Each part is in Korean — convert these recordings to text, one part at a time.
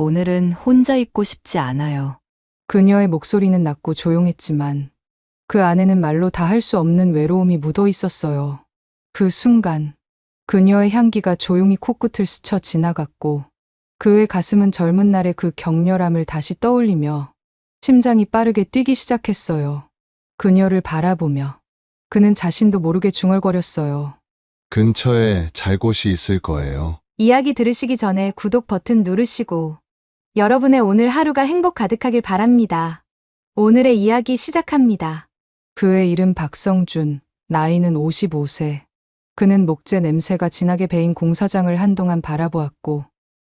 오늘은 혼자 있고 싶지 않아요. 그녀의 목소리는 낮고 조용했지만 그 안에는 말로 다 할 수 없는 외로움이 묻어 있었어요. 그 순간 그녀의 향기가 조용히 코끝을 스쳐 지나갔고 그의 가슴은 젊은 날의 그 격렬함을 다시 떠올리며 심장이 빠르게 뛰기 시작했어요. 그녀를 바라보며 그는 자신도 모르게 중얼거렸어요. 근처에 잘 곳이 있을 거예요. 이야기 들으시기 전에 구독 버튼 누르시고 여러분의 오늘 하루가 행복 가득하길 바랍니다. 오늘의 이야기 시작합니다. 그의 이름 박성준, 나이는 55세. 그는 목재 냄새가 진하게 배인 공사장을 한동안 바라보았고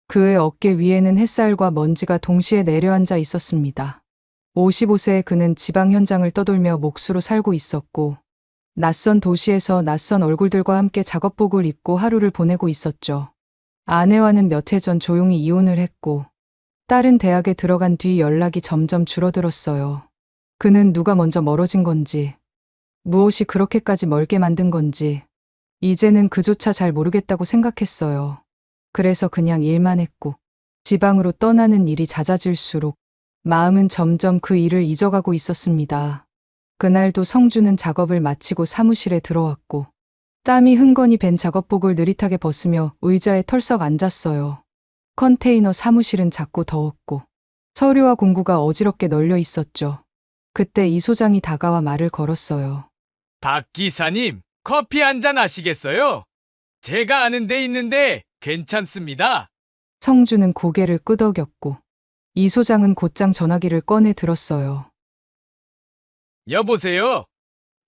그의 어깨 위에는 햇살과 먼지가 동시에 내려앉아 있었습니다. 55세의 그는 지방 현장을 떠돌며 몫으로 살고 있었고 낯선 도시에서 낯선 얼굴들과 함께 작업복을 입고 하루를 보내고 있었죠. 아내와는 몇 해 전 조용히 이혼을 했고 딸은 대학에 들어간 뒤 연락이 점점 줄어들었어요. 그는 누가 먼저 멀어진 건지, 무엇이 그렇게까지 멀게 만든 건지, 이제는 그조차 잘 모르겠다고 생각했어요. 그래서 그냥 일만 했고, 지방으로 떠나는 일이 잦아질수록 마음은 점점 그 일을 잊어가고 있었습니다. 그날도 성주는 작업을 마치고 사무실에 들어왔고, 땀이 흥건히 밴 작업복을 느릿하게 벗으며 의자에 털썩 앉았어요. 컨테이너 사무실은 작고 더웠고, 서류와 공구가 어지럽게 널려 있었죠. 그때 이 소장이 다가와 말을 걸었어요. 박 기사님, 커피 한잔 하시겠어요? 제가 아는 데 있는데 괜찮습니다. 성주는 고개를 끄덕였고 이 소장은 곧장 전화기를 꺼내 들었어요. 여보세요?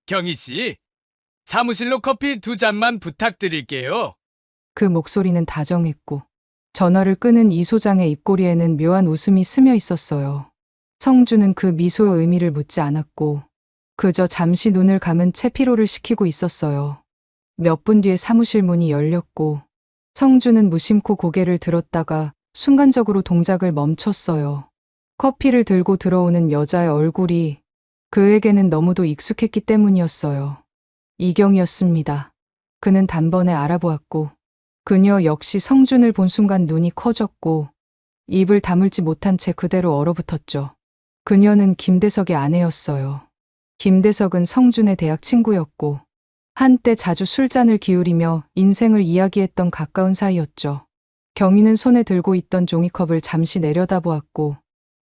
경희 씨, 사무실로 커피 2잔만 부탁드릴게요. 그 목소리는 다정했고 전화를 끄는 이 소장의 입꼬리에는 묘한 웃음이 스며 있었어요. 성주는 그 미소의 의미를 묻지 않았고 그저 잠시 눈을 감은 채 피로를 식히고 있었어요. 몇 분 뒤에 사무실 문이 열렸고 성주는 무심코 고개를 들었다가 순간적으로 동작을 멈췄어요. 커피를 들고 들어오는 여자의 얼굴이 그에게는 너무도 익숙했기 때문이었어요. 이경이었습니다. 그는 단번에 알아보았고 그녀 역시 성준을 본 순간 눈이 커졌고 입을 다물지 못한 채 그대로 얼어붙었죠. 그녀는 김대석의 아내였어요. 김대석은 성준의 대학 친구였고 한때 자주 술잔을 기울이며 인생을 이야기했던 가까운 사이였죠. 경희는 손에 들고 있던 종이컵을 잠시 내려다보았고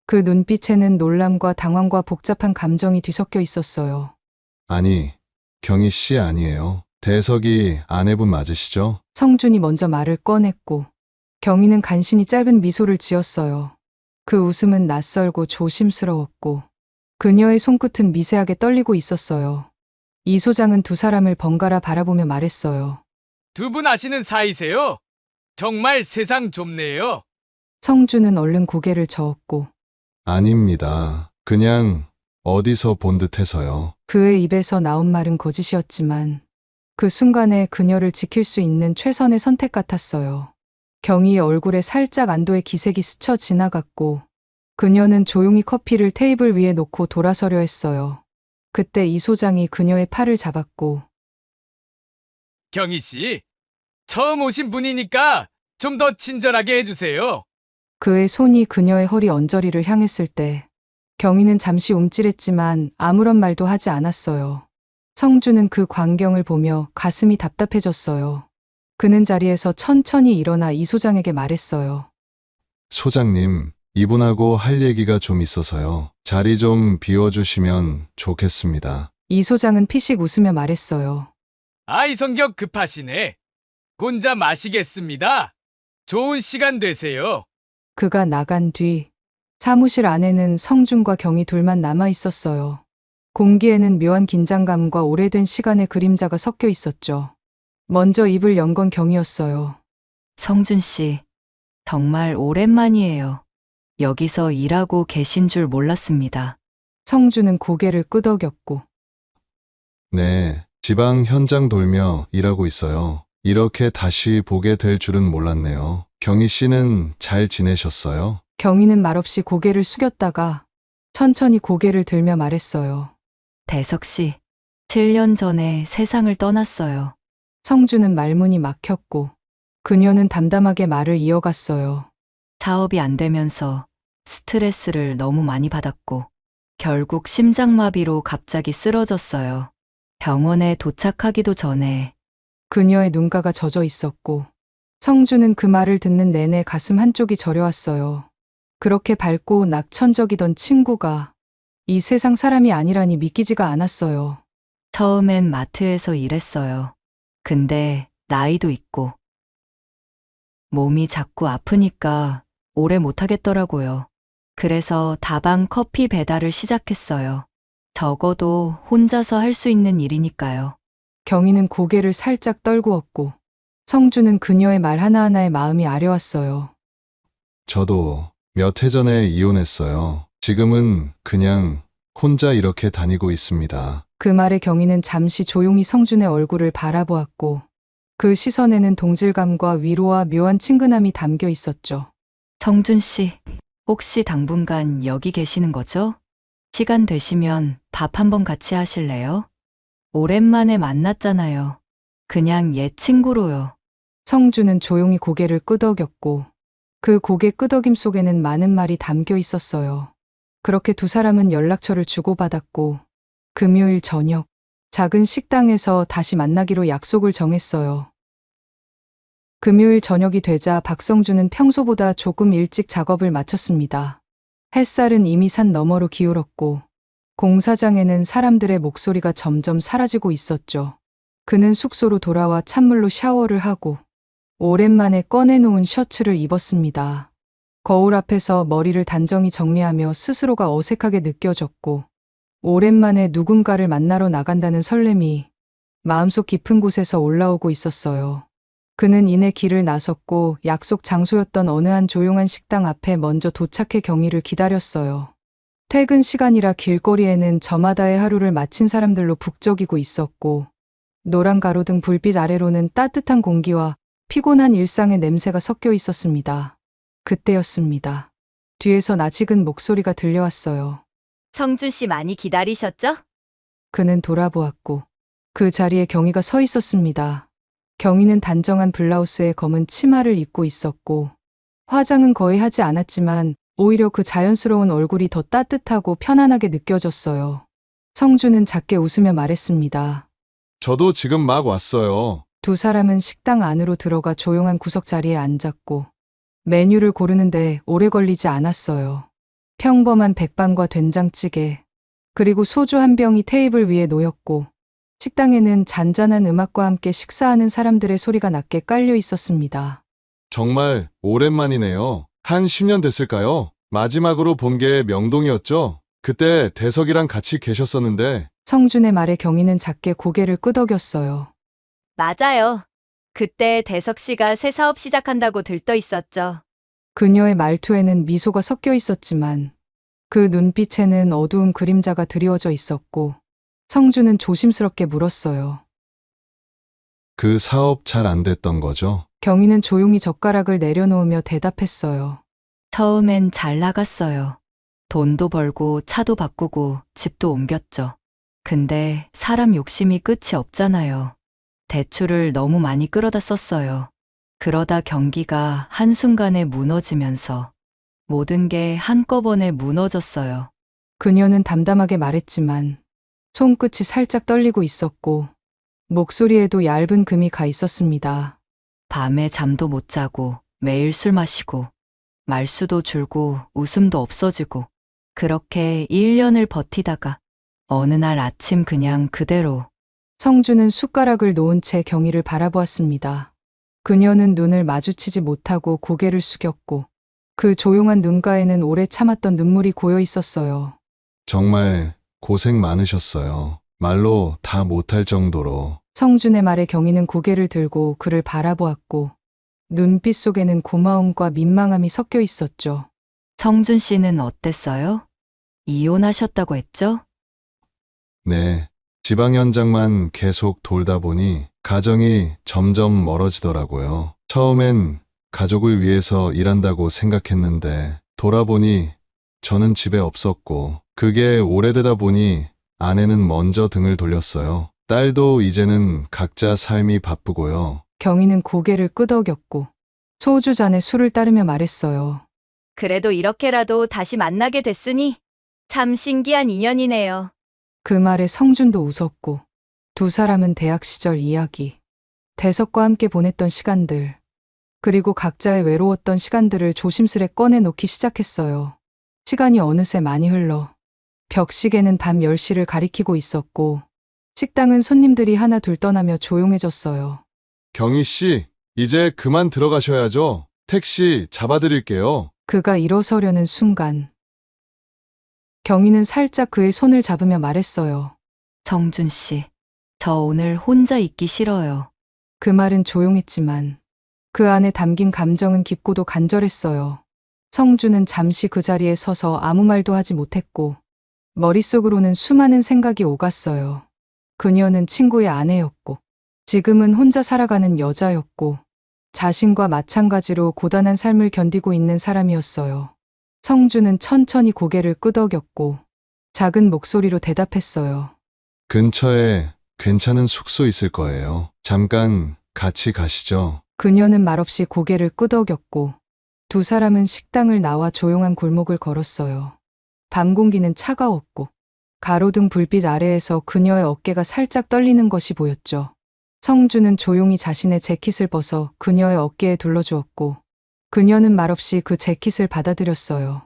그 눈빛에는 놀람과 당황과 복잡한 감정이 뒤섞여 있었어요. 아니, 경희 씨 아니에요. 대석이 아내분 맞으시죠? 성준이 먼저 말을 꺼냈고 경희는 간신히 짧은 미소를 지었어요. 그 웃음은 낯설고 조심스러웠고 그녀의 손끝은 미세하게 떨리고 있었어요. 이 소장은 두 사람을 번갈아 바라보며 말했어요. 두 분 아시는 사이세요? 정말 세상 좁네요. 성준은 얼른 고개를 저었고 아닙니다. 그냥 어디서 본 듯해서요. 그의 입에서 나온 말은 거짓이었지만 그 순간에 그녀를 지킬 수 있는 최선의 선택 같았어요. 경희의 얼굴에 살짝 안도의 기색이 스쳐 지나갔고 그녀는 조용히 커피를 테이블 위에 놓고 돌아서려 했어요. 그때 이 소장이 그녀의 팔을 잡았고 경희 씨, 처음 오신 분이니까 좀 더 친절하게 해주세요. 그의 손이 그녀의 허리 언저리를 향했을 때 경희는 잠시 움찔했지만 아무런 말도 하지 않았어요. 성주는 그 광경을 보며 가슴이 답답해졌어요. 그는 자리에서 천천히 일어나 이 소장에게 말했어요. 소장님, 이분하고 할 얘기가 좀 있어서요. 자리 좀 비워주시면 좋겠습니다. 이 소장은 피식 웃으며 말했어요. 아이 성격 급하시네. 혼자 마시겠습니다. 좋은 시간 되세요. 그가 나간 뒤 사무실 안에는 성준과 경희 둘만 남아 있었어요. 공기에는 묘한 긴장감과 오래된 시간의 그림자가 섞여 있었죠. 먼저 입을 연 건 경희였어요. 성준 씨, 정말 오랜만이에요. 여기서 일하고 계신 줄 몰랐습니다. 성준은 고개를 끄덕였고 네, 지방 현장 돌며 일하고 있어요. 이렇게 다시 보게 될 줄은 몰랐네요. 경희 씨는 잘 지내셨어요? 경희는 말없이 고개를 숙였다가 천천히 고개를 들며 말했어요. 대석 씨, 7년 전에 세상을 떠났어요. 성준은 말문이 막혔고 그녀는 담담하게 말을 이어갔어요. 사업이 안 되면서 스트레스를 너무 많이 받았고, 결국 심장마비로 갑자기 쓰러졌어요. 병원에 도착하기도 전에 그녀의 눈가가 젖어 있었고, 성주는 그 말을 듣는 내내 가슴 한쪽이 저려왔어요. 그렇게 밝고 낙천적이던 친구가 이 세상 사람이 아니라니 믿기지가 않았어요. 처음엔 마트에서 일했어요. 근데 나이도 있고 몸이 자꾸 아프니까 오래 못하겠더라고요. 그래서 다방 커피 배달을 시작했어요. 적어도 혼자서 할 수 있는 일이니까요. 경희는 고개를 살짝 떨구었고, 성주는 그녀의 말 하나하나에 마음이 아려왔어요. 저도 몇 해 전에 이혼했어요. 지금은 그냥 혼자 이렇게 다니고 있습니다. 그 말에 경희는 잠시 조용히 성준의 얼굴을 바라보았고, 그 시선에는 동질감과 위로와 묘한 친근함이 담겨 있었죠. 성준 씨, 혹시 당분간 여기 계시는 거죠? 시간 되시면 밥 한번 같이 하실래요? 오랜만에 만났잖아요. 그냥 옛 친구로요. 성주는 조용히 고개를 끄덕였고, 그 고개 끄덕임 속에는 많은 말이 담겨 있었어요. 그렇게 두 사람은 연락처를 주고받았고, 금요일 저녁, 작은 식당에서 다시 만나기로 약속을 정했어요. 금요일 저녁이 되자 박성주는 평소보다 조금 일찍 작업을 마쳤습니다. 햇살은 이미 산 너머로 기울었고, 공사장에는 사람들의 목소리가 점점 사라지고 있었죠. 그는 숙소로 돌아와 찬물로 샤워를 하고, 오랜만에 꺼내놓은 셔츠를 입었습니다. 거울 앞에서 머리를 단정히 정리하며 스스로가 어색하게 느껴졌고, 오랜만에 누군가를 만나러 나간다는 설렘이 마음속 깊은 곳에서 올라오고 있었어요. 그는 이내 길을 나섰고 약속 장소였던 어느 한 조용한 식당 앞에 먼저 도착해 경희를 기다렸어요. 퇴근 시간이라 길거리에는 저마다의 하루를 마친 사람들로 북적이고 있었고, 노란 가로등 불빛 아래로는 따뜻한 공기와 피곤한 일상의 냄새가 섞여 있었습니다. 그때였습니다. 뒤에서 낯익은 목소리가 들려왔어요. 성준 씨 많이 기다리셨죠? 그는 돌아보았고, 그 자리에 경희가 서 있었습니다. 경희는 단정한 블라우스에 검은 치마를 입고 있었고, 화장은 거의 하지 않았지만 오히려 그 자연스러운 얼굴이 더 따뜻하고 편안하게 느껴졌어요. 성주는 작게 웃으며 말했습니다. 저도 지금 막 왔어요. 두 사람은 식당 안으로 들어가 조용한 구석 자리에 앉았고, 메뉴를 고르는데 오래 걸리지 않았어요. 평범한 백반과 된장찌개, 그리고 소주 한 병이 테이블 위에 놓였고, 식당에는 잔잔한 음악과 함께 식사하는 사람들의 소리가 낮게 깔려 있었습니다. 정말 오랜만이네요. 한 10년 됐을까요? 마지막으로 본 게 명동이었죠? 그때 대석이랑 같이 계셨었는데 성준의 말에 경희는 작게 고개를 끄덕였어요. 맞아요. 그때 대석 씨가 새 사업 시작한다고 들떠 있었죠. 그녀의 말투에는 미소가 섞여 있었지만 그 눈빛에는 어두운 그림자가 드리워져 있었고, 성준은 조심스럽게 물었어요. 그 사업 잘 안 됐던 거죠? 경희는 조용히 젓가락을 내려놓으며 대답했어요. 처음엔 잘 나갔어요. 돈도 벌고 차도 바꾸고 집도 옮겼죠. 근데 사람 욕심이 끝이 없잖아요. 대출을 너무 많이 끌어다 썼어요. 그러다 경기가 한순간에 무너지면서 모든 게 한꺼번에 무너졌어요. 그녀는 담담하게 말했지만 손끝이 살짝 떨리고 있었고, 목소리에도 얇은 금이 가 있었습니다. 밤에 잠도 못 자고 매일 술 마시고 말수도 줄고 웃음도 없어지고 그렇게 1년을 버티다가 어느 날 아침 그냥 그대로. 성주는 숟가락을 놓은 채 경희를 바라보았습니다. 그녀는 눈을 마주치지 못하고 고개를 숙였고, 그 조용한 눈가에는 오래 참았던 눈물이 고여 있었어요. 정말 고생 많으셨어요. 말로 다 못할 정도로. 성준의 말에 경희는 고개를 들고 그를 바라보았고, 눈빛 속에는 고마움과 민망함이 섞여 있었죠. 성준 씨는 어땠어요? 이혼하셨다고 했죠? 네. 지방 현장만 계속 돌다 보니 가정이 점점 멀어지더라고요. 처음엔 가족을 위해서 일한다고 생각했는데 돌아보니 저는 집에 없었고, 그게 오래되다 보니 아내는 먼저 등을 돌렸어요. 딸도 이제는 각자 삶이 바쁘고요. 경희는 고개를 끄덕였고 소주 잔에 술을 따르며 말했어요. 그래도 이렇게라도 다시 만나게 됐으니 참 신기한 인연이네요. 그 말에 성준도 웃었고, 두 사람은 대학 시절 이야기, 대석과 함께 보냈던 시간들, 그리고 각자의 외로웠던 시간들을 조심스레 꺼내놓기 시작했어요. 시간이 어느새 많이 흘러 벽시계는 밤 10시를 가리키고 있었고, 식당은 손님들이 하나 둘 떠나며 조용해졌어요. 경희 씨, 이제 그만 들어가셔야죠. 택시 잡아드릴게요. 그가 일어서려는 순간 경희는 살짝 그의 손을 잡으며 말했어요. 정준 씨, 저 오늘 혼자 있기 싫어요. 그 말은 조용했지만 그 안에 담긴 감정은 깊고도 간절했어요. 성준은 잠시 그 자리에 서서 아무 말도 하지 못했고 머릿속으로는 수많은 생각이 오갔어요. 그녀는 친구의 아내였고 지금은 혼자 살아가는 여자였고 자신과 마찬가지로 고단한 삶을 견디고 있는 사람이었어요. 성준은 천천히 고개를 끄덕였고 작은 목소리로 대답했어요. 근처에 괜찮은 숙소 있을 거예요. 잠깐 같이 가시죠. 그녀는 말없이 고개를 끄덕였고 두 사람은 식당을 나와 조용한 골목을 걸었어요. 밤 공기는 차가웠고 가로등 불빛 아래에서 그녀의 어깨가 살짝 떨리는 것이 보였죠. 성준은 조용히 자신의 재킷을 벗어 그녀의 어깨에 둘러주었고 그녀는 말없이 그 재킷을 받아들였어요.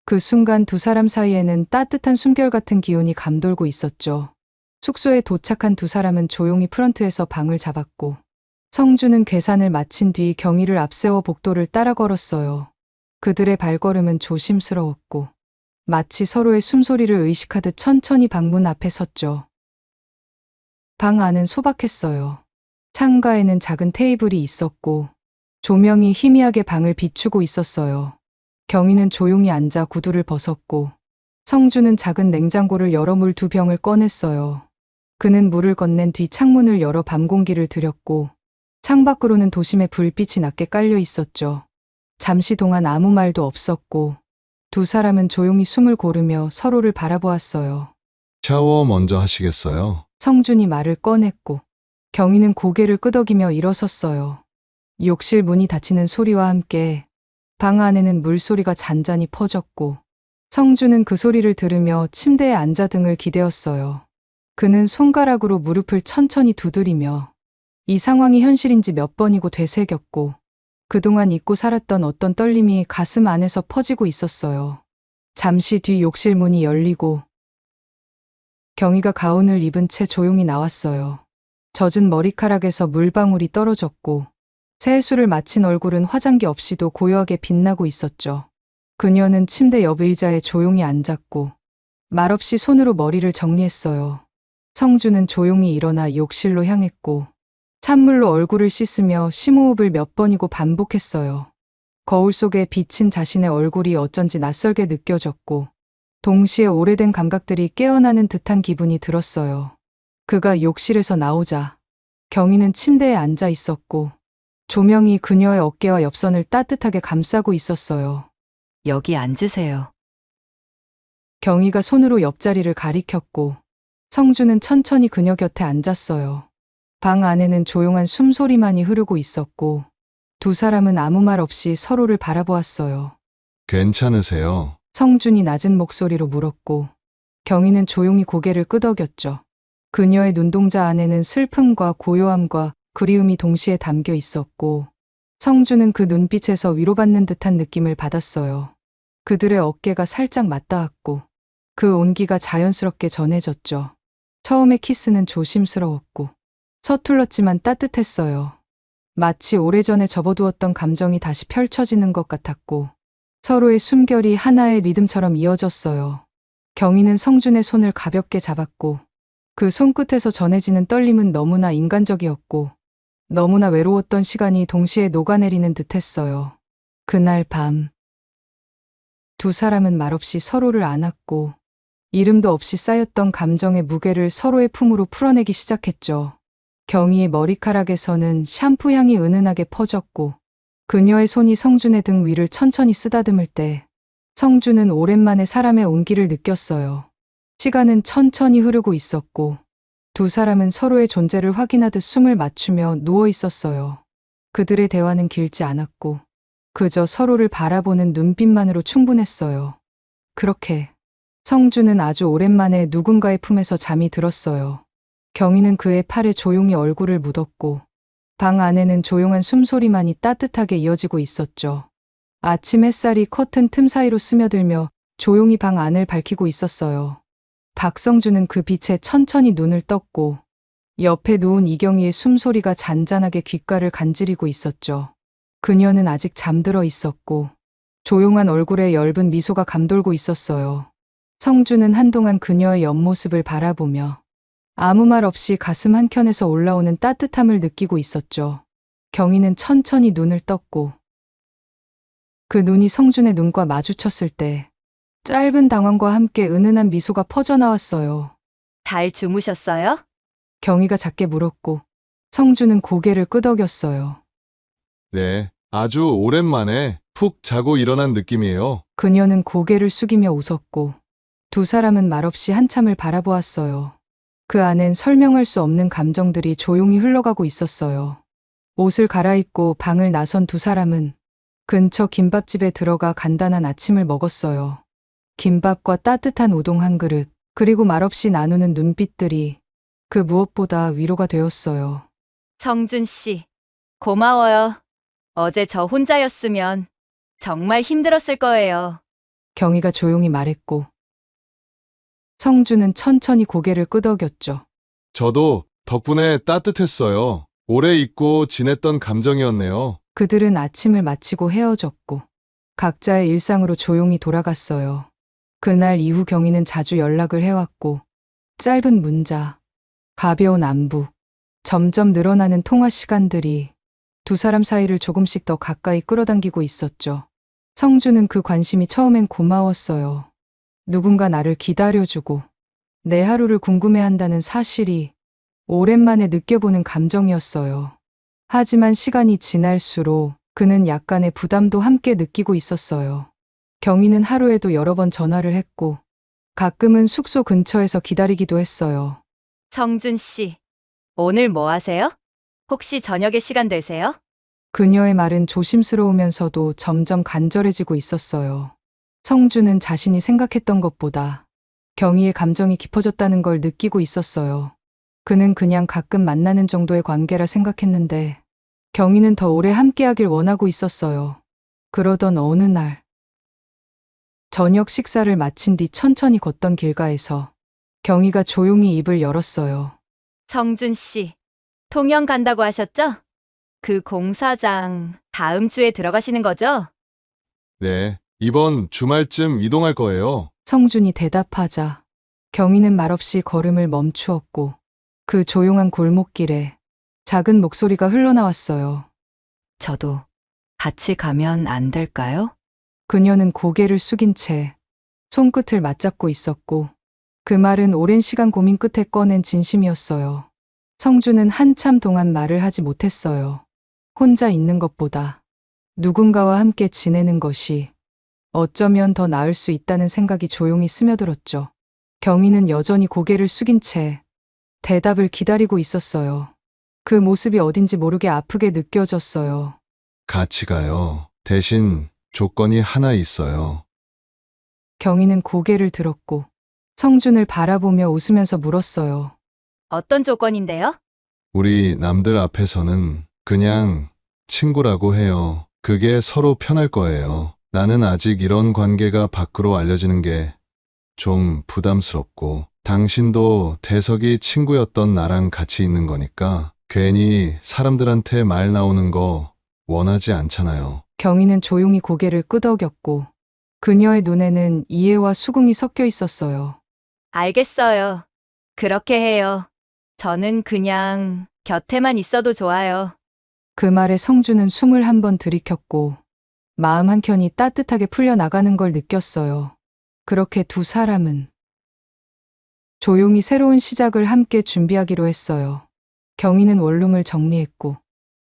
그 순간 두 사람 사이에는 따뜻한 숨결 같은 기운이 감돌고 있었죠. 숙소에 도착한 두 사람은 조용히 프런트에서 방을 잡았고 성준은 계산을 마친 뒤 경희를 앞세워 복도를 따라 걸었어요. 그들의 발걸음은 조심스러웠고 마치 서로의 숨소리를 의식하듯 천천히 방문 앞에 섰죠. 방 안은 소박했어요. 창가에는 작은 테이블이 있었고 조명이 희미하게 방을 비추고 있었어요. 경희는 조용히 앉아 구두를 벗었고 성준은 작은 냉장고를 열어 물 2병을 꺼냈어요. 그는 물을 건넨 뒤 창문을 열어 밤 공기를 들였고 창밖으로는 도심의 불빛이 낮게 깔려 있었죠. 잠시 동안 아무 말도 없었고 두 사람은 조용히 숨을 고르며 서로를 바라보았어요. 샤워 먼저 하시겠어요? 성준이 말을 꺼냈고 경희는 고개를 끄덕이며 일어섰어요. 욕실 문이 닫히는 소리와 함께 방 안에는 물소리가 잔잔히 퍼졌고 성준은 그 소리를 들으며 침대에 앉아 등을 기대었어요. 그는 손가락으로 무릎을 천천히 두드리며 이 상황이 현실인지 몇 번이고 되새겼고 그동안 잊고 살았던 어떤 떨림이 가슴 안에서 퍼지고 있었어요. 잠시 뒤 욕실 문이 열리고 경희가 가운을 입은 채 조용히 나왔어요. 젖은 머리카락에서 물방울이 떨어졌고 세수를 마친 얼굴은 화장기 없이도 고요하게 빛나고 있었죠. 그녀는 침대 옆 의자에 조용히 앉았고 말없이 손으로 머리를 정리했어요. 성준은 조용히 일어나 욕실로 향했고 찬물로 얼굴을 씻으며 심호흡을 몇 번이고 반복했어요. 거울 속에 비친 자신의 얼굴이 어쩐지 낯설게 느껴졌고 동시에 오래된 감각들이 깨어나는 듯한 기분이 들었어요. 그가 욕실에서 나오자 경희는 침대에 앉아 있었고 조명이 그녀의 어깨와 옆선을 따뜻하게 감싸고 있었어요. 여기 앉으세요. 경희가 손으로 옆자리를 가리켰고 성준은 천천히 그녀 곁에 앉았어요. 방 안에는 조용한 숨소리만이 흐르고 있었고 두 사람은 아무 말 없이 서로를 바라보았어요. 괜찮으세요? 성준이 낮은 목소리로 물었고 경희는 조용히 고개를 끄덕였죠. 그녀의 눈동자 안에는 슬픔과 고요함과 그리움이 동시에 담겨 있었고 성준은 그 눈빛에서 위로받는 듯한 느낌을 받았어요. 그들의 어깨가 살짝 맞닿았고 그 온기가 자연스럽게 전해졌죠. 처음의 키스는 조심스러웠고 서툴렀지만 따뜻했어요. 마치 오래전에 접어두었던 감정이 다시 펼쳐지는 것 같았고 서로의 숨결이 하나의 리듬처럼 이어졌어요. 경희는 성준의 손을 가볍게 잡았고 그 손끝에서 전해지는 떨림은 너무나 인간적이었고 너무나 외로웠던 시간이 동시에 녹아내리는 듯했어요. 그날 밤 두 사람은 말없이 서로를 안았고 이름도 없이 쌓였던 감정의 무게를 서로의 품으로 풀어내기 시작했죠. 경희의 머리카락에서는 샴푸 향이 은은하게 퍼졌고 그녀의 손이 성준의 등 위를 천천히 쓰다듬을 때 성준은 오랜만에 사람의 온기를 느꼈어요. 시간은 천천히 흐르고 있었고 두 사람은 서로의 존재를 확인하듯 숨을 맞추며 누워 있었어요. 그들의 대화는 길지 않았고 그저 서로를 바라보는 눈빛만으로 충분했어요. 그렇게 성주는 아주 오랜만에 누군가의 품에서 잠이 들었어요. 경희는 그의 팔에 조용히 얼굴을 묻었고 방 안에는 조용한 숨소리만이 따뜻하게 이어지고 있었죠. 아침 햇살이 커튼 틈 사이로 스며들며 조용히 방 안을 밝히고 있었어요. 박성주는 그 빛에 천천히 눈을 떴고 옆에 누운 이경희의 숨소리가 잔잔하게 귓가를 간지리고 있었죠. 그녀는 아직 잠들어 있었고 조용한 얼굴에 엷은 미소가 감돌고 있었어요. 성주는 한동안 그녀의 옆모습을 바라보며 아무 말 없이 가슴 한켠에서 올라오는 따뜻함을 느끼고 있었죠. 경희는 천천히 눈을 떴고 그 눈이 성준의 눈과 마주쳤을 때 짧은 당황과 함께 은은한 미소가 퍼져나왔어요. 잘 주무셨어요? 경희가 작게 물었고 성준은 고개를 끄덕였어요. 네, 아주 오랜만에 푹 자고 일어난 느낌이에요. 그녀는 고개를 숙이며 웃었고 두 사람은 말없이 한참을 바라보았어요. 그 안엔 설명할 수 없는 감정들이 조용히 흘러가고 있었어요. 옷을 갈아입고 방을 나선 두 사람은 근처 김밥집에 들어가 간단한 아침을 먹었어요. 김밥과 따뜻한 우동 한 그릇, 그리고 말없이 나누는 눈빛들이 그 무엇보다 위로가 되었어요. 성준 씨, 고마워요. 어제 저 혼자였으면 정말 힘들었을 거예요. 경희가 조용히 말했고 성주는 천천히 고개를 끄덕였죠. 저도 덕분에 따뜻했어요. 오래 잊고 지냈던 감정이었네요. 그들은 아침을 마치고 헤어졌고 각자의 일상으로 조용히 돌아갔어요. 그날 이후 경희는 자주 연락을 해왔고 짧은 문자, 가벼운 안부, 점점 늘어나는 통화 시간들이 두 사람 사이를 조금씩 더 가까이 끌어당기고 있었죠. 성주는 그 관심이 처음엔 고마웠어요. 누군가 나를 기다려주고 내 하루를 궁금해한다는 사실이 오랜만에 느껴보는 감정이었어요. 하지만 시간이 지날수록 그는 약간의 부담도 함께 느끼고 있었어요. 경희는 하루에도 여러 번 전화를 했고 가끔은 숙소 근처에서 기다리기도 했어요. 성준 씨, 오늘 뭐 하세요? 혹시 저녁에 시간 되세요? 그녀의 말은 조심스러우면서도 점점 간절해지고 있었어요. 성주는 자신이 생각했던 것보다 경희의 감정이 깊어졌다는 걸 느끼고 있었어요. 그는 그냥 가끔 만나는 정도의 관계라 생각했는데 경희는 더 오래 함께하길 원하고 있었어요. 그러던 어느 날 저녁 식사를 마친 뒤 천천히 걷던 길가에서 경희가 조용히 입을 열었어요. 성준 씨, 통영 간다고 하셨죠? 그 공사장 다음 주에 들어가시는 거죠? 네, 이번 주말쯤 이동할 거예요. 성준이 대답하자 경희는 말없이 걸음을 멈추었고 그 조용한 골목길에 작은 목소리가 흘러나왔어요. 저도 같이 가면 안 될까요? 그녀는 고개를 숙인 채 손끝을 맞잡고 있었고 그 말은 오랜 시간 고민 끝에 꺼낸 진심이었어요. 성주는 한참 동안 말을 하지 못했어요. 혼자 있는 것보다 누군가와 함께 지내는 것이 어쩌면 더 나을 수 있다는 생각이 조용히 스며들었죠. 경희는 여전히 고개를 숙인 채 대답을 기다리고 있었어요. 그 모습이 어딘지 모르게 아프게 느껴졌어요. 같이 가요. 대신 조건이 하나 있어요. 경희는 고개를 들었고 성준을 바라보며 웃으면서 물었어요. 어떤 조건인데요? 우리 남들 앞에서는 그냥 친구라고 해요. 그게 서로 편할 거예요. 나는 아직 이런 관계가 밖으로 알려지는 게 좀 부담스럽고 당신도 대석이 친구였던 나랑 같이 있는 거니까 괜히 사람들한테 말 나오는 거 원하지 않잖아요. 경희는 조용히 고개를 끄덕였고 그녀의 눈에는 이해와 수긍이 섞여 있었어요. 알겠어요. 그렇게 해요. 저는 그냥 곁에만 있어도 좋아요. 그 말에 성주는 숨을 한 번 들이켰고 마음 한켠이 따뜻하게 풀려나가는 걸 느꼈어요. 그렇게 두 사람은 조용히 새로운 시작을 함께 준비하기로 했어요. 경희는 원룸을 정리했고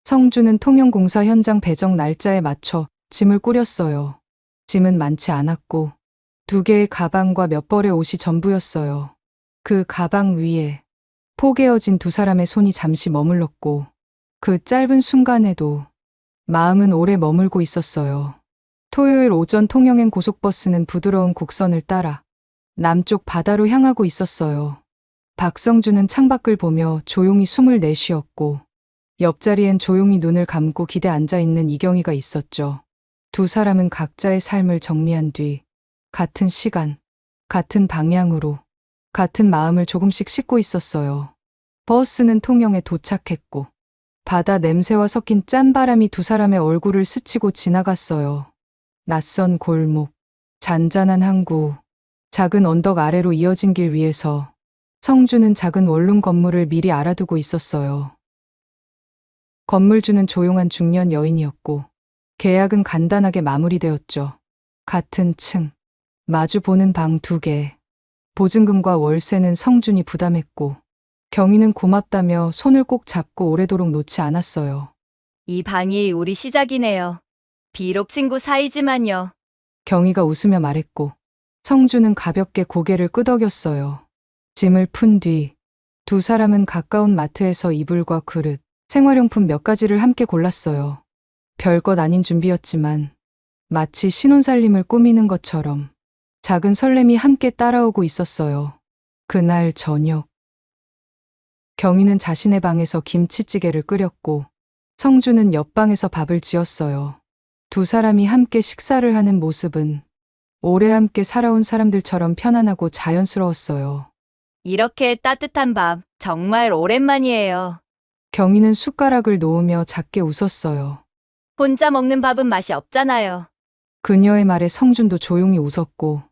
성주는 통영공사 현장 배정 날짜에 맞춰 짐을 꾸렸어요. 짐은 많지 않았고 2개의 가방과 몇 벌의 옷이 전부였어요. 그 가방 위에 포개어진 두 사람의 손이 잠시 머물렀고 그 짧은 순간에도 마음은 오래 머물고 있었어요. 토요일 오전 통영행 고속버스는 부드러운 곡선을 따라 남쪽 바다로 향하고 있었어요. 박성준은 창밖을 보며 조용히 숨을 내쉬었고 옆자리엔 조용히 눈을 감고 기대 앉아있는 이경희가 있었죠. 두 사람은 각자의 삶을 정리한 뒤 같은 시간, 같은 방향으로 같은 마음을 조금씩 싣고 있었어요. 버스는 통영에 도착했고 바다 냄새와 섞인 짠바람이 두 사람의 얼굴을 스치고 지나갔어요. 낯선 골목, 잔잔한 항구, 작은 언덕 아래로 이어진 길 위에서 성주는 작은 원룸 건물을 미리 알아두고 있었어요. 건물주는 조용한 중년 여인이었고 계약은 간단하게 마무리되었죠. 같은 층, 마주 보는 방 2개, 보증금과 월세는 성준이 부담했고 경희는 고맙다며 손을 꼭 잡고 오래도록 놓지 않았어요. 이 방이 우리 시작이네요. 비록 친구 사이지만요. 경희가 웃으며 말했고 성준은 가볍게 고개를 끄덕였어요. 짐을 푼 뒤 두 사람은 가까운 마트에서 이불과 그릇, 생활용품 몇 가지를 함께 골랐어요. 별것 아닌 준비였지만 마치 신혼살림을 꾸미는 것처럼 작은 설렘이 함께 따라오고 있었어요. 그날 저녁 경희는 자신의 방에서 김치찌개를 끓였고 성주는 옆방에서 밥을 지었어요. 두 사람이 함께 식사를 하는 모습은 오래 함께 살아온 사람들처럼 편안하고 자연스러웠어요. 이렇게 따뜻한 밥 정말 오랜만이에요. 경희는 숟가락을 놓으며 작게 웃었어요. 혼자 먹는 밥은 맛이 없잖아요. 그녀의 말에 성준도 조용히 웃었고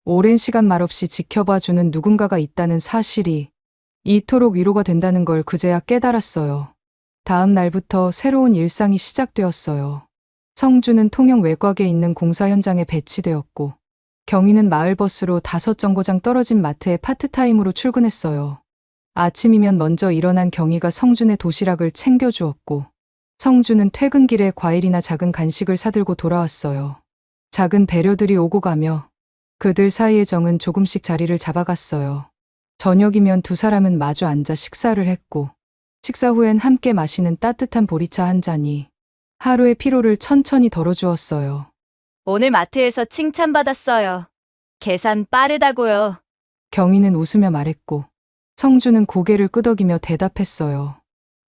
오랜 시간 말없이 지켜봐주는 누군가가 있다는 사실이 이토록 위로가 된다는 걸 그제야 깨달았어요. 다음 날부터 새로운 일상이 시작되었어요. 성준은 통영 외곽에 있는 공사 현장에 배치되었고 경희는 마을버스로 5정거장 떨어진 마트에 파트타임으로 출근했어요. 아침이면 먼저 일어난 경희가 성준의 도시락을 챙겨주었고 성준은 퇴근길에 과일이나 작은 간식을 사들고 돌아왔어요. 작은 배려들이 오고 가며 그들 사이의 정은 조금씩 자리를 잡아갔어요. 저녁이면 두 사람은 마주 앉아 식사를 했고 식사 후엔 함께 마시는 따뜻한 보리차 한 잔이 하루의 피로를 천천히 덜어주었어요. 오늘 마트에서 칭찬받았어요. 계산 빠르다고요. 경희는 웃으며 말했고 성준은 고개를 끄덕이며 대답했어요.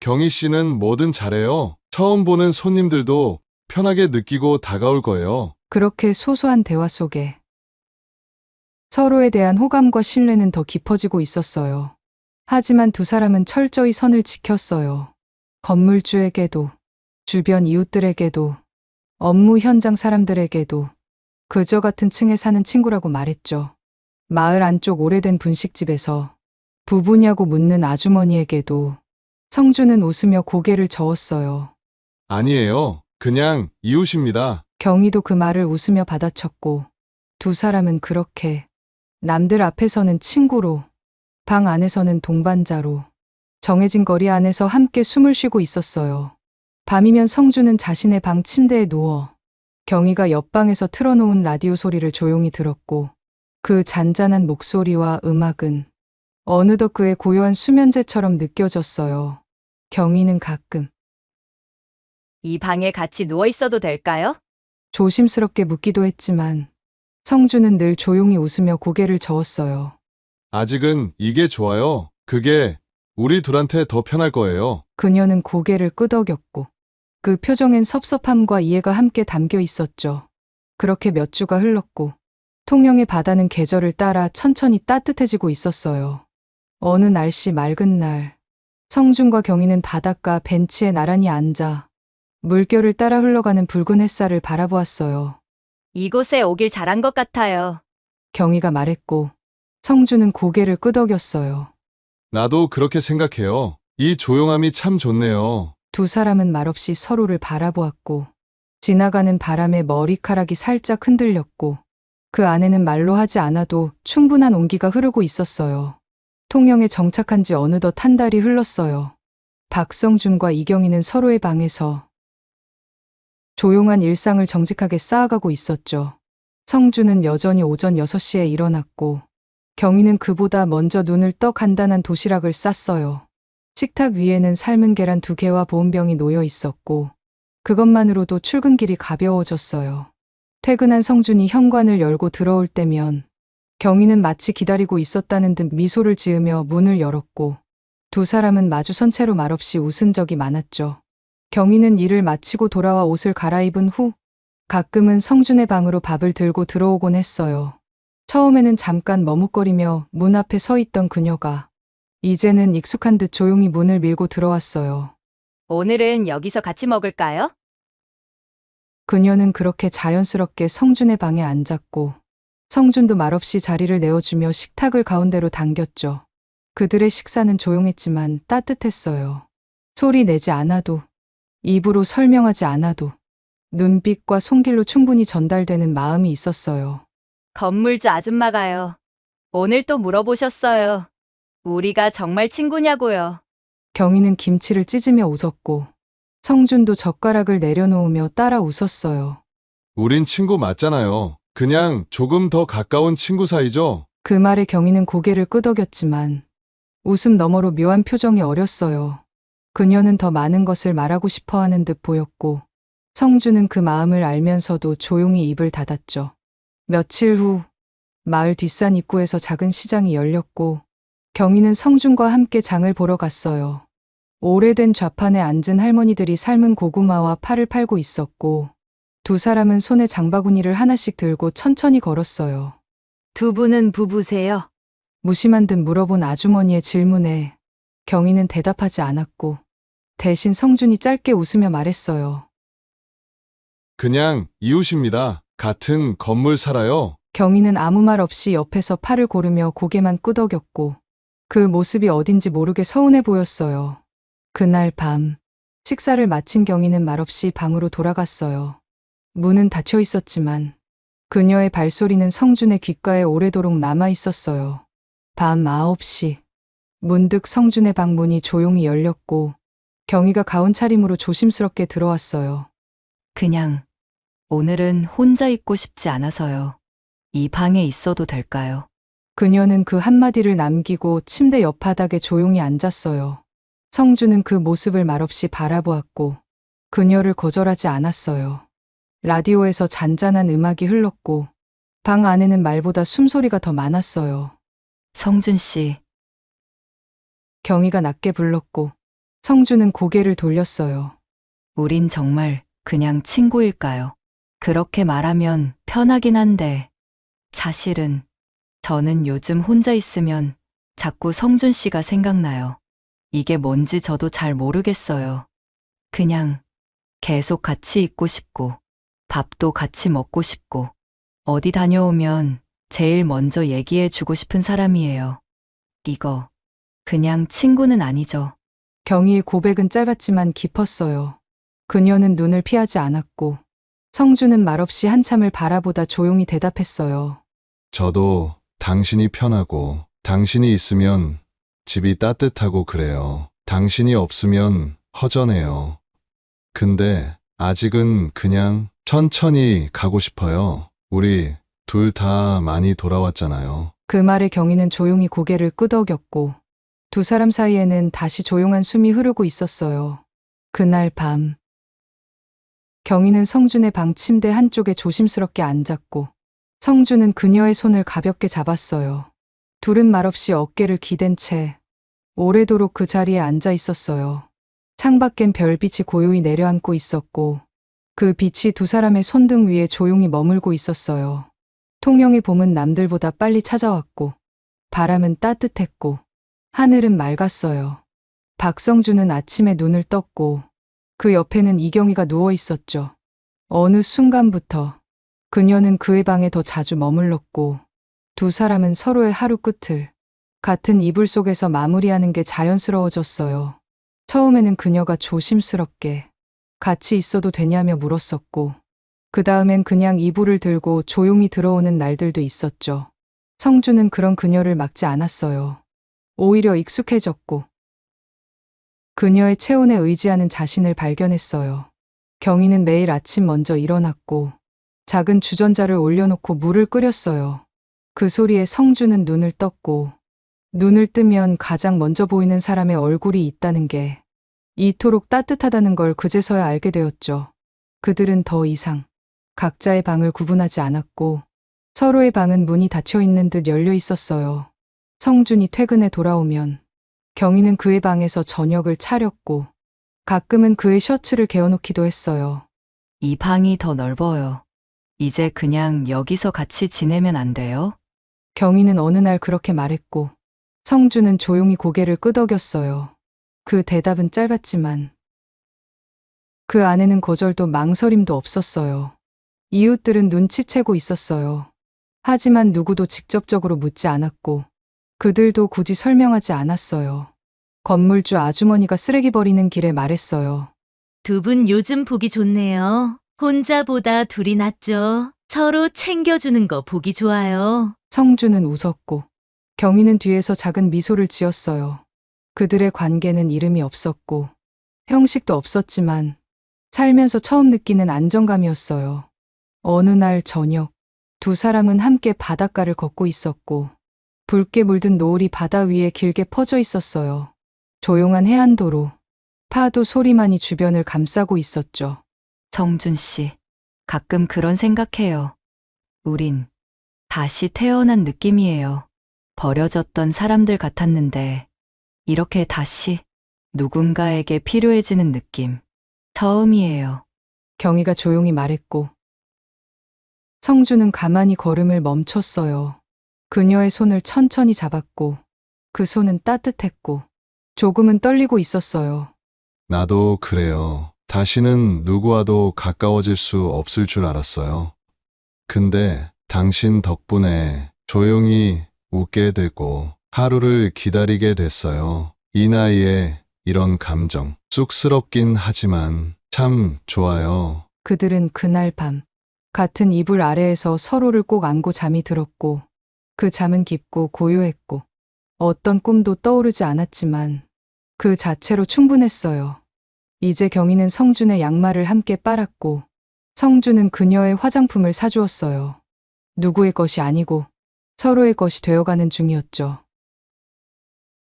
경희 씨는 뭐든 잘해요. 처음 보는 손님들도 편하게 느끼고 다가올 거예요. 그렇게 소소한 대화 속에 서로에 대한 호감과 신뢰는 더 깊어지고 있었어요. 하지만 두 사람은 철저히 선을 지켰어요. 건물주에게도, 주변 이웃들에게도, 업무 현장 사람들에게도 그저 같은 층에 사는 친구라고 말했죠. 마을 안쪽 오래된 분식집에서 부부냐고 묻는 아주머니에게도 성주는 웃으며 고개를 저었어요. 아니에요. 그냥 이웃입니다. 경희도 그 말을 웃으며 받아쳤고 두 사람은 그렇게 남들 앞에서는 친구로, 방 안에서는 동반자로 정해진 거리 안에서 함께 숨을 쉬고 있었어요. 밤이면 성주는 자신의 방 침대에 누워 경희가 옆방에서 틀어놓은 라디오 소리를 조용히 들었고 그 잔잔한 목소리와 음악은 어느덧 그의 고요한 수면제처럼 느껴졌어요. 경희는 가끔 이 방에 같이 누워 있어도 될까요? 조심스럽게 묻기도 했지만 성주는 늘 조용히 웃으며 고개를 저었어요. 아직은 이게 좋아요. 그게 우리 둘한테 더 편할 거예요. 그녀는 고개를 끄덕였고 그 표정엔 섭섭함과 이해가 함께 담겨 있었죠. 그렇게 몇 주가 흘렀고 통영의 바다는 계절을 따라 천천히 따뜻해지고 있었어요. 어느 날씨 맑은 날 성준과 경희는 바닷가 벤치에 나란히 앉아 물결을 따라 흘러가는 붉은 햇살을 바라보았어요. 이곳에 오길 잘한 것 같아요. 경희가 말했고 성준은 고개를 끄덕였어요. 나도 그렇게 생각해요. 이 조용함이 참 좋네요. 두 사람은 말없이 서로를 바라보았고 지나가는 바람에 머리카락이 살짝 흔들렸고 그 안에는 말로 하지 않아도 충분한 온기가 흐르고 있었어요. 통영에 정착한 지 어느덧 한 달이 흘렀어요. 박성준과 이경희는 서로의 방에서 조용한 일상을 정직하게 쌓아가고 있었죠. 성준은 여전히 오전 6시에 일어났고 경희는 그보다 먼저 눈을 떠 간단한 도시락을 쌌어요. 식탁 위에는 삶은 계란 2개와 보온병이 놓여 있었고 그것만으로도 출근길이 가벼워졌어요. 퇴근한 성준이 현관을 열고 들어올 때면 경희는 마치 기다리고 있었다는 듯 미소를 지으며 문을 열었고 두 사람은 마주선 채로 말없이 웃은 적이 많았죠. 경희는 일을 마치고 돌아와 옷을 갈아입은 후 가끔은 성준의 방으로 밥을 들고 들어오곤 했어요. 처음에는 잠깐 머뭇거리며 문 앞에 서 있던 그녀가 이제는 익숙한 듯 조용히 문을 밀고 들어왔어요. 오늘은 여기서 같이 먹을까요? 그녀는 그렇게 자연스럽게 성준의 방에 앉았고 성준도 말없이 자리를 내어주며 식탁을 가운데로 당겼죠. 그들의 식사는 조용했지만 따뜻했어요. 소리 내지 않아도, 입으로 설명하지 않아도 눈빛과 손길로 충분히 전달되는 마음이 있었어요. 건물주 아줌마가요. 오늘 또 물어보셨어요. 우리가 정말 친구냐고요. 경희는 김치를 찢으며 웃었고 성준도 젓가락을 내려놓으며 따라 웃었어요. 우린 친구 맞잖아요. 그냥 조금 더 가까운 친구 사이죠? 그 말에 경희는 고개를 끄덕였지만 웃음 너머로 묘한 표정이 어렸어요. 그녀는 더 많은 것을 말하고 싶어 하는 듯 보였고 성준은 그 마음을 알면서도 조용히 입을 닫았죠. 며칠 후 마을 뒷산 입구에서 작은 시장이 열렸고 경희는 성준과 함께 장을 보러 갔어요. 오래된 좌판에 앉은 할머니들이 삶은 고구마와 파를 팔고 있었고 두 사람은 손에 장바구니를 하나씩 들고 천천히 걸었어요. 두 분은 부부세요? 무심한 듯 물어본 아주머니의 질문에 경희는 대답하지 않았고 대신 성준이 짧게 웃으며 말했어요. 그냥 이웃입니다. 같은 건물 살아요. 경희는 아무 말 없이 옆에서 팔을 고르며 고개만 끄덕였고 그 모습이 어딘지 모르게 서운해 보였어요. 그날 밤 식사를 마친 경희는 말없이 방으로 돌아갔어요. 문은 닫혀 있었지만 그녀의 발소리는 성준의 귓가에 오래도록 남아 있었어요. 밤 9시 문득 성준의 방 문이 조용히 열렸고 경희가 가운 차림으로 조심스럽게 들어왔어요. 그냥 오늘은 혼자 있고 싶지 않아서요. 이 방에 있어도 될까요? 그녀는 그 한마디를 남기고 침대 옆바닥에 조용히 앉았어요. 성준은 그 모습을 말없이 바라보았고 그녀를 거절하지 않았어요. 라디오에서 잔잔한 음악이 흘렀고 방 안에는 말보다 숨소리가 더 많았어요. 성준 씨, 경희가 낮게 불렀고 성준은 고개를 돌렸어요. 우린 정말 그냥 친구일까요? 그렇게 말하면 편하긴 한데 사실은 저는 요즘 혼자 있으면 자꾸 성준 씨가 생각나요. 이게 뭔지 저도 잘 모르겠어요. 그냥 계속 같이 있고 싶고 밥도 같이 먹고 싶고 어디 다녀오면 제일 먼저 얘기해 주고 싶은 사람이에요. 이거 그냥 친구는 아니죠. 경희의 고백은 짧았지만 깊었어요. 그녀는 눈을 피하지 않았고 성준은 말없이 한참을 바라보다 조용히 대답했어요. 저도 당신이 편하고 당신이 있으면 집이 따뜻하고 그래요. 당신이 없으면 허전해요. 근데 아직은 그냥 천천히 가고 싶어요. 우리 둘 다 많이 돌아왔잖아요. 그 말에 경희는 조용히 고개를 끄덕였고 두 사람 사이에는 다시 조용한 숨이 흐르고 있었어요. 그날 밤 경희는 성준의 방 침대 한쪽에 조심스럽게 앉았고 성준은 그녀의 손을 가볍게 잡았어요. 둘은 말없이 어깨를 기댄 채 오래도록 그 자리에 앉아 있었어요. 창밖엔 별빛이 고요히 내려앉고 있었고 그 빛이 두 사람의 손등 위에 조용히 머물고 있었어요. 통영의 봄은 남들보다 빨리 찾아왔고 바람은 따뜻했고 하늘은 맑았어요. 박성준은 아침에 눈을 떴고 그 옆에는 이경희가 누워 있었죠. 어느 순간부터 그녀는 그의 방에 더 자주 머물렀고 두 사람은 서로의 하루 끝을 같은 이불 속에서 마무리하는 게 자연스러워졌어요. 처음에는 그녀가 조심스럽게 같이 있어도 되냐며 물었었고 그 다음엔 그냥 이불을 들고 조용히 들어오는 날들도 있었죠. 성준은 그런 그녀를 막지 않았어요. 오히려 익숙해졌고 그녀의 체온에 의지하는 자신을 발견했어요. 경희는 매일 아침 먼저 일어났고 작은 주전자를 올려놓고 물을 끓였어요. 그 소리에 성준은 눈을 떴고 눈을 뜨면 가장 먼저 보이는 사람의 얼굴이 있다는 게 이토록 따뜻하다는 걸 그제서야 알게 되었죠. 그들은 더 이상 각자의 방을 구분하지 않았고 서로의 방은 문이 닫혀 있는 듯 열려 있었어요. 성준이 퇴근해 돌아오면 경희는 그의 방에서 저녁을 차렸고 가끔은 그의 셔츠를 개어놓기도 했어요. 이 방이 더 넓어요. 이제 그냥 여기서 같이 지내면 안 돼요? 경희는 어느 날 그렇게 말했고 성준은 조용히 고개를 끄덕였어요. 그 대답은 짧았지만 그 안에는 거절도 망설임도 없었어요. 이웃들은 눈치채고 있었어요. 하지만 누구도 직접적으로 묻지 않았고 그들도 굳이 설명하지 않았어요. 건물주 아주머니가 쓰레기 버리는 길에 말했어요. 두 분 요즘 보기 좋네요. 혼자보다 둘이 낫죠. 서로 챙겨주는 거 보기 좋아요. 성준은 웃었고 경희는 뒤에서 작은 미소를 지었어요. 그들의 관계는 이름이 없었고 형식도 없었지만 살면서 처음 느끼는 안정감이었어요. 어느 날 저녁 두 사람은 함께 바닷가를 걷고 있었고 붉게 물든 노을이 바다 위에 길게 퍼져 있었어요. 조용한 해안도로 파도 소리만이 주변을 감싸고 있었죠. 성준 씨, 가끔 그런 생각해요. 우린 다시 태어난 느낌이에요. 버려졌던 사람들 같았는데 이렇게 다시 누군가에게 필요해지는 느낌. 처음이에요. 경희가 조용히 말했고 성준은 가만히 걸음을 멈췄어요. 그녀의 손을 천천히 잡았고 그 손은 따뜻했고 조금은 떨리고 있었어요. 나도 그래요. 다시는 누구와도 가까워질 수 없을 줄 알았어요. 근데 당신 덕분에 조용히 웃게 되고 하루를 기다리게 됐어요. 이 나이에 이런 감정, 쑥스럽긴 하지만 참 좋아요. 그들은 그날 밤 같은 이불 아래에서 서로를 꼭 안고 잠이 들었고 그 잠은 깊고 고요했고 어떤 꿈도 떠오르지 않았지만 그 자체로 충분했어요. 이제 경희는 성준의 양말을 함께 빨았고 성준은 그녀의 화장품을 사주었어요. 누구의 것이 아니고 서로의 것이 되어가는 중이었죠.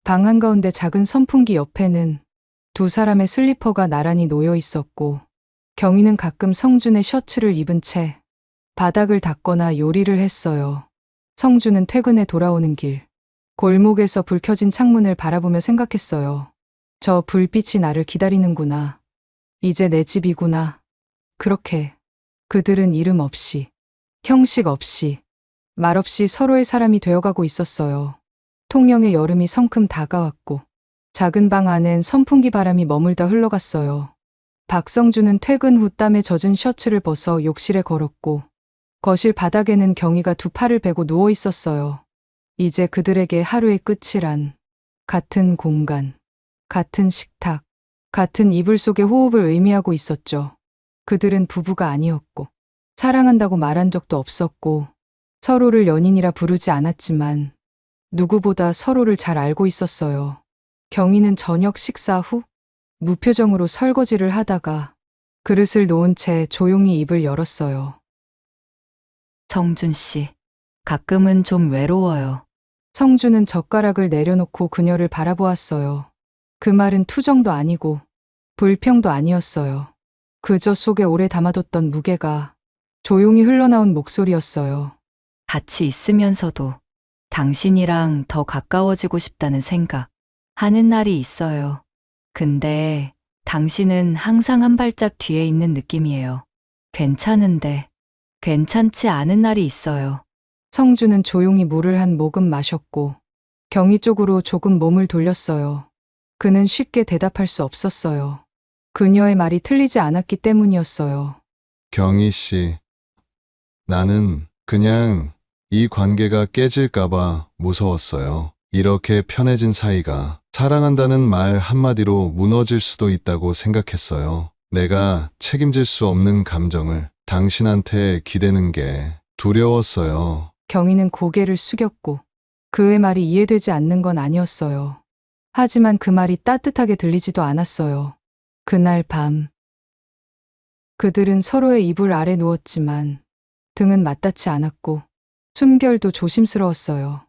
방 한가운데 작은 선풍기 옆에는 두 사람의 슬리퍼가 나란히 놓여 있었고 경희는 가끔 성준의 셔츠를 입은 채 바닥을 닦거나 요리를 했어요. 성준은 퇴근해 돌아오는 길 골목에서 불 켜진 창문을 바라보며 생각했어요. 저 불빛이 나를 기다리는구나. 이제 내 집이구나. 그렇게 그들은 이름 없이, 형식 없이, 말 없이 서로의 사람이 되어가고 있었어요. 통영의 여름이 성큼 다가왔고 작은 방 안엔 선풍기 바람이 머물다 흘러갔어요. 박성준은 퇴근 후 땀에 젖은 셔츠를 벗어 욕실에 걸었고 거실 바닥에는 경희가 두 팔을 베고 누워 있었어요. 이제 그들에게 하루의 끝이란 같은 공간, 같은 식탁, 같은 이불 속의 호흡을 의미하고 있었죠. 그들은 부부가 아니었고 사랑한다고 말한 적도 없었고 서로를 연인이라 부르지 않았지만 누구보다 서로를 잘 알고 있었어요. 경희는 저녁 식사 후 무표정으로 설거지를 하다가 그릇을 놓은 채 조용히 입을 열었어요. 성준 씨, 가끔은 좀 외로워요. 성준은 젓가락을 내려놓고 그녀를 바라보았어요. 그 말은 투정도 아니고 불평도 아니었어요. 그저 속에 오래 담아뒀던 무게가 조용히 흘러나온 목소리였어요. 같이 있으면서도 당신이랑 더 가까워지고 싶다는 생각 하는 날이 있어요. 근데 당신은 항상 한 발짝 뒤에 있는 느낌이에요. 괜찮은데 괜찮지 않은 날이 있어요. 성준은 조용히 물을 한 모금 마셨고 경희 쪽으로 조금 몸을 돌렸어요. 그는 쉽게 대답할 수 없었어요. 그녀의 말이 틀리지 않았기 때문이었어요. 경희 씨, 나는 그냥 이 관계가 깨질까봐 무서웠어요. 이렇게 편해진 사이가 사랑한다는 말 한마디로 무너질 수도 있다고 생각했어요. 내가 책임질 수 없는 감정을 당신한테 기대는 게 두려웠어요. 경희는 고개를 숙였고 그의 말이 이해되지 않는 건 아니었어요. 하지만 그 말이 따뜻하게 들리지도 않았어요. 그날 밤 그들은 서로의 이불 아래 누웠지만 등은 맞닿지 않았고 숨결도 조심스러웠어요.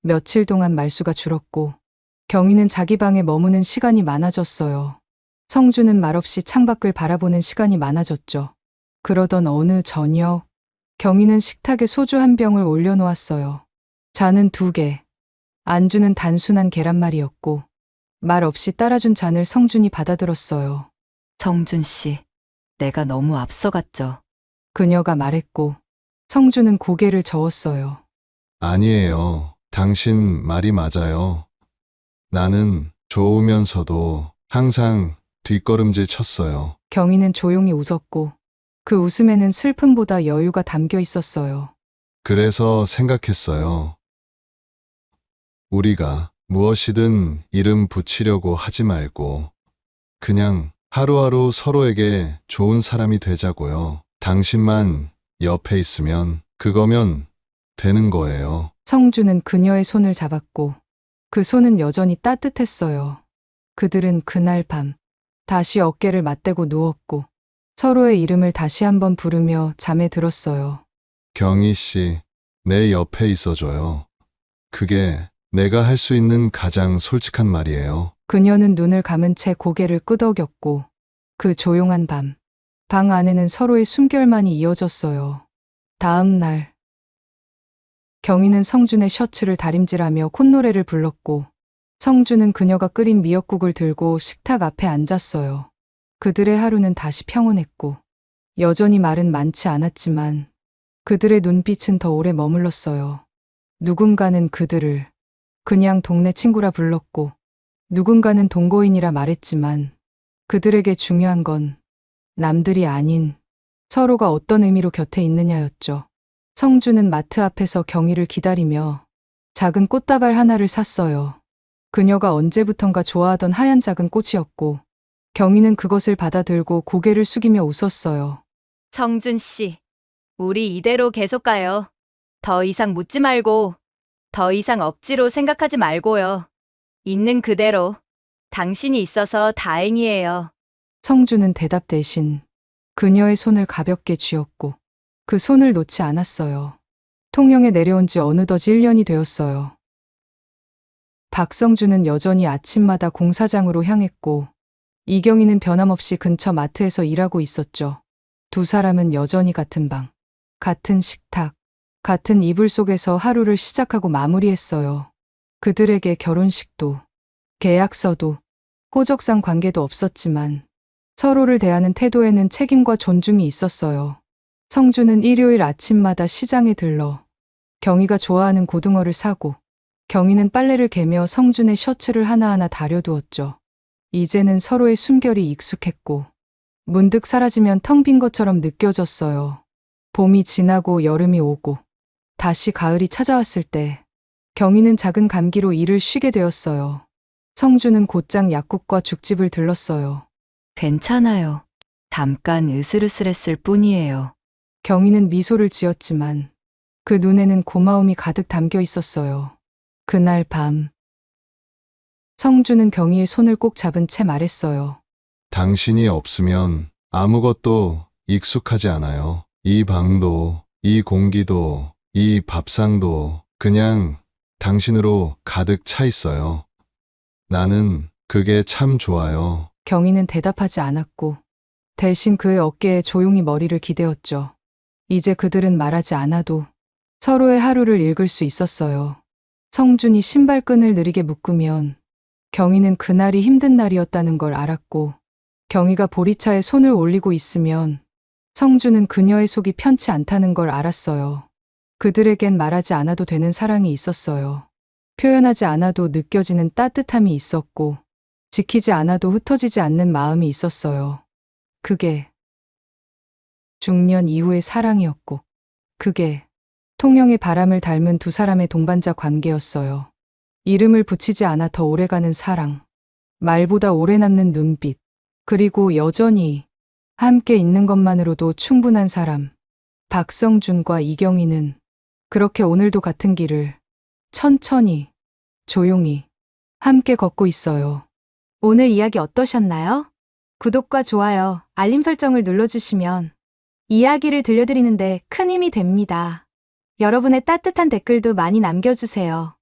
며칠 동안 말수가 줄었고 경희는 자기 방에 머무는 시간이 많아졌어요. 성준은 말없이 창밖을 바라보는 시간이 많아졌죠. 그러던 어느 저녁, 경희는 식탁에 소주 한 병을 올려놓았어요. 잔은 2개, 안주는 단순한 계란말이였고 말 없이 따라준 잔을 성준이 받아들었어요. 성준 씨, 내가 너무 앞서갔죠. 그녀가 말했고 성준은 고개를 저었어요. 아니에요. 당신 말이 맞아요. 나는 좋으면서도 항상 뒷걸음질 쳤어요. 경희는 조용히 웃었고 그 웃음에는 슬픔보다 여유가 담겨 있었어요. 그래서 생각했어요. 우리가 무엇이든 이름 붙이려고 하지 말고 그냥 하루하루 서로에게 좋은 사람이 되자고요. 당신만 옆에 있으면 그거면 되는 거예요. 성준은 그녀의 손을 잡았고 그 손은 여전히 따뜻했어요. 그들은 그날 밤 다시 어깨를 맞대고 누웠고 서로의 이름을 다시 한번 부르며 잠에 들었어요. 경희 씨, 내 옆에 있어줘요. 그게 내가 할 수 있는 가장 솔직한 말이에요. 그녀는 눈을 감은 채 고개를 끄덕였고 그 조용한 밤, 방 안에는 서로의 숨결만이 이어졌어요. 다음 날, 경희는 성준의 셔츠를 다림질하며 콧노래를 불렀고 성준은 그녀가 끓인 미역국을 들고 식탁 앞에 앉았어요. 그들의 하루는 다시 평온했고 여전히 말은 많지 않았지만 그들의 눈빛은 더 오래 머물렀어요. 누군가는 그들을 그냥 동네 친구라 불렀고 누군가는 동거인이라 말했지만 그들에게 중요한 건 남들이 아닌 서로가 어떤 의미로 곁에 있느냐였죠. 성준은 마트 앞에서 경희를 기다리며 작은 꽃다발 하나를 샀어요. 그녀가 언제부턴가 좋아하던 하얀 작은 꽃이었고 경희는 그것을 받아들고 고개를 숙이며 웃었어요. 성준 씨, 우리 이대로 계속 가요. 더 이상 묻지 말고, 더 이상 억지로 생각하지 말고요. 있는 그대로. 당신이 있어서 다행이에요. 성준은 대답 대신 그녀의 손을 가볍게 쥐었고 그 손을 놓지 않았어요. 통영에 내려온 지 어느덧 1년이 되었어요. 박성준은 여전히 아침마다 공사장으로 향했고 이경희는 변함없이 근처 마트에서 일하고 있었죠. 두 사람은 여전히 같은 방, 같은 식탁, 같은 이불 속에서 하루를 시작하고 마무리했어요. 그들에게 결혼식도, 계약서도, 호적상 관계도 없었지만 서로를 대하는 태도에는 책임과 존중이 있었어요. 성준은 일요일 아침마다 시장에 들러 경희가 좋아하는 고등어를 사고 경희는 빨래를 개며 성준의 셔츠를 하나하나 다려두었죠. 이제는 서로의 숨결이 익숙했고 문득 사라지면 텅 빈 것처럼 느껴졌어요. 봄이 지나고 여름이 오고 다시 가을이 찾아왔을 때 경희는 작은 감기로 일을 쉬게 되었어요. 성준은 곧장 약국과 죽집을 들렀어요. 괜찮아요. 잠깐 으슬으슬했을 뿐이에요. 경희는 미소를 지었지만 그 눈에는 고마움이 가득 담겨 있었어요. 그날 밤, 성준은 경희의 손을 꼭 잡은 채 말했어요. 당신이 없으면 아무것도 익숙하지 않아요. 이 방도, 이 공기도, 이 밥상도 그냥 당신으로 가득 차 있어요. 나는 그게 참 좋아요. 경희는 대답하지 않았고 대신 그의 어깨에 조용히 머리를 기대었죠. 이제 그들은 말하지 않아도 서로의 하루를 읽을 수 있었어요. 성준이 신발끈을 느리게 묶으면 경희는 그날이 힘든 날이었다는 걸 알았고 경희가 보리차에 손을 올리고 있으면 성준은 그녀의 속이 편치 않다는 걸 알았어요. 그들에겐 말하지 않아도 되는 사랑이 있었어요. 표현하지 않아도 느껴지는 따뜻함이 있었고 지키지 않아도 흩어지지 않는 마음이 있었어요. 그게 중년 이후의 사랑이었고 그게 통영의 바람을 닮은 두 사람의 동반자 관계였어요. 이름을 붙이지 않아 더 오래가는 사랑, 말보다 오래 남는 눈빛, 그리고 여전히 함께 있는 것만으로도 충분한 사람. 박성준과 이경희는 그렇게 오늘도 같은 길을 천천히, 조용히 함께 걷고 있어요. 오늘 이야기 어떠셨나요? 구독과 좋아요, 알림 설정을 눌러주시면 이야기를 들려드리는데 큰 힘이 됩니다. 여러분의 따뜻한 댓글도 많이 남겨주세요.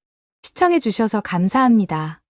시청해주셔서 감사합니다.